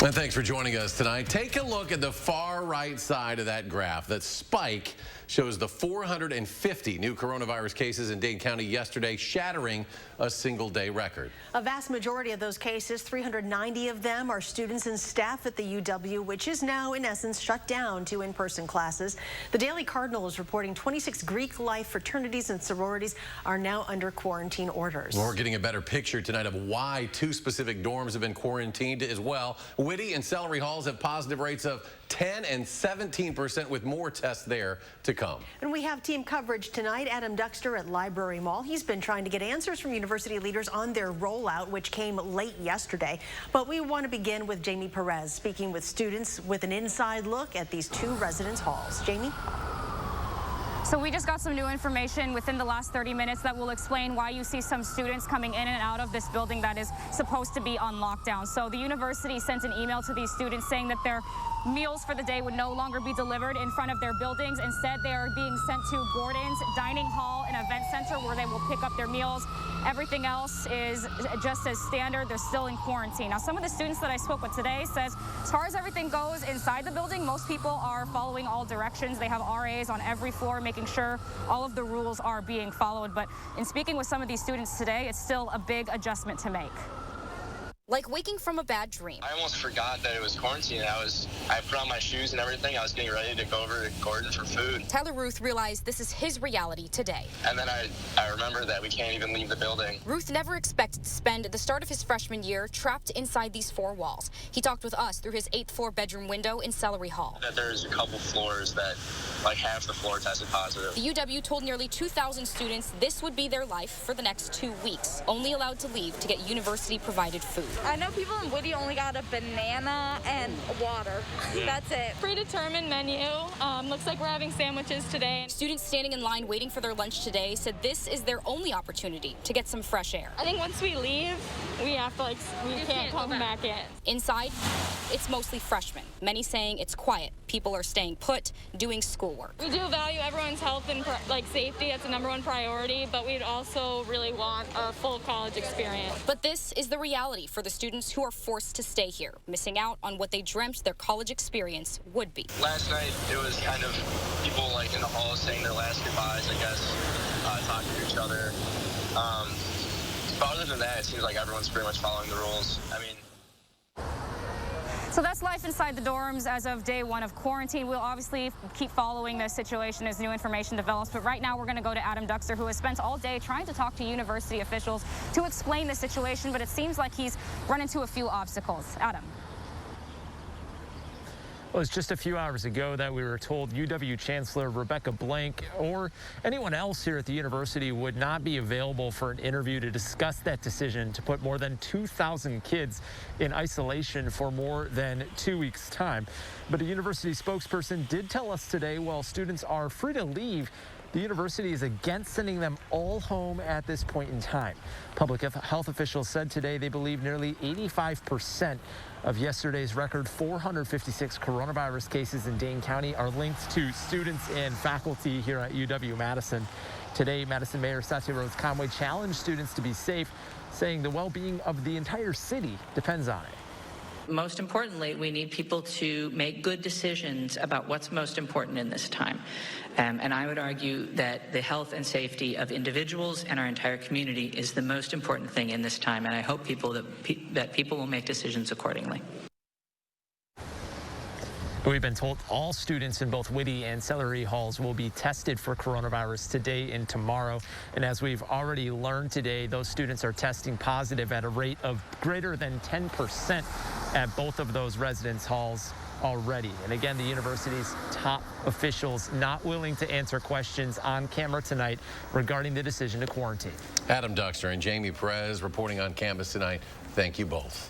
And thanks for joining us tonight. Take a look at the far right side of that graph. That spike shows the 450 new coronavirus cases in Dane County yesterday, shattering a single-day record. A vast majority of those cases, 390 of them, are students and staff at the UW, which is now, in essence, shut down to in-person classes. The Daily Cardinal is reporting 26 Greek life fraternities and sororities are now under quarantine orders. We're getting a better picture tonight of why two specific dorms have been quarantined as well. Witte and Sellery Halls have positive rates of 10 and 17%, with more tests there to come. And we have team coverage tonight. Adam Duxter at Library Mall. He's been trying to get answers from university leaders on their rollout, which came late yesterday. But we want to begin with Jamie Perez, speaking with students with an inside look at these two residence halls. Jamie? So we just got some new information within the last 30 minutes that will explain why you see some students coming in and out of this building that is supposed to be on lockdown. So the university sent an email to these students saying that their meals for the day would no longer be delivered in front of their buildings. Instead, they are being sent to Gordon's Dining Hall and Event Center, where they will pick up their meals. Everything else is just as standard. They're still in quarantine. Now, some of the students that I spoke with today says, as far as everything goes inside the building, most people are following all directions. They have RAs on every floor, making sure all of the rules are being followed. But in speaking with some of these students today, it's still a big adjustment to make. Like waking from a bad dream. I almost forgot that it was quarantine. I put on my shoes and everything. I was getting ready to go over to Gordon for food. Tyler Ruth realized this is his reality today. And then I remember that we can't even leave the building. Ruth never expected to spend the start of his freshman year trapped inside these four walls. He talked with us through his 8th floor bedroom window in Sellery Hall. That there's a couple floors that like half the floor tested positive. The UW told nearly 2,000 students this would be their life for the next 2 weeks, only allowed to leave to get university provided food. I know people in Witte only got a banana and water. That's it. Predetermined menu. Looks like we're having sandwiches today. Students standing in line waiting for their lunch today said this is their only opportunity to get some fresh air. I think once we leave, we have to we can't come back in. Inside, it's mostly freshmen. Many saying it's quiet. People are staying put, doing schoolwork. We do value everyone's health and safety. That's the #1 priority, but we'd also really want a full college experience. But this is the reality for the students who are forced to stay here, missing out on what they dreamt their college experience would be. Last night, it was kind of people like in the halls saying their last goodbyes, I guess, talking to each other. But other than that, it seems like everyone's pretty much following the rules. I mean, so that's life inside the dorms as of day 1 of quarantine. We'll obviously keep following this situation as new information develops. But right now, we're going to go to Adam Duxter, who has spent all day trying to talk to university officials to explain the situation. But it seems like he's run into a few obstacles. Adam. Well, it's just a few hours ago that we were told UW Chancellor Rebecca Blank or anyone else here at the university would not be available for an interview to discuss that decision to put more than 2,000 kids in isolation for more than 2 weeks' time. But a university spokesperson did tell us today, while students are free to leave, the university is against sending them all home at this point in time. Public health officials said today they believe nearly 85% of yesterday's record 456 coronavirus cases in Dane County are linked to students and faculty here at UW-Madison. Today, Madison Mayor Satya Rose Conway challenged students to be safe, saying the well-being of the entire city depends on it. Most importantly, we need people to make good decisions about what's most important in this time. And I would argue that the health and safety of individuals and our entire community is the most important thing in this time. And I hope that people will make decisions accordingly. We've been told all students in both Witte and Sellery Halls will be tested for coronavirus today and tomorrow. And as we've already learned today, those students are testing positive at a rate of greater than 10% at both of those residence halls already. And again, the university's top officials not willing to answer questions on camera tonight regarding the decision to quarantine. Adam Duxter and Jamie Perez reporting on campus tonight. Thank you both.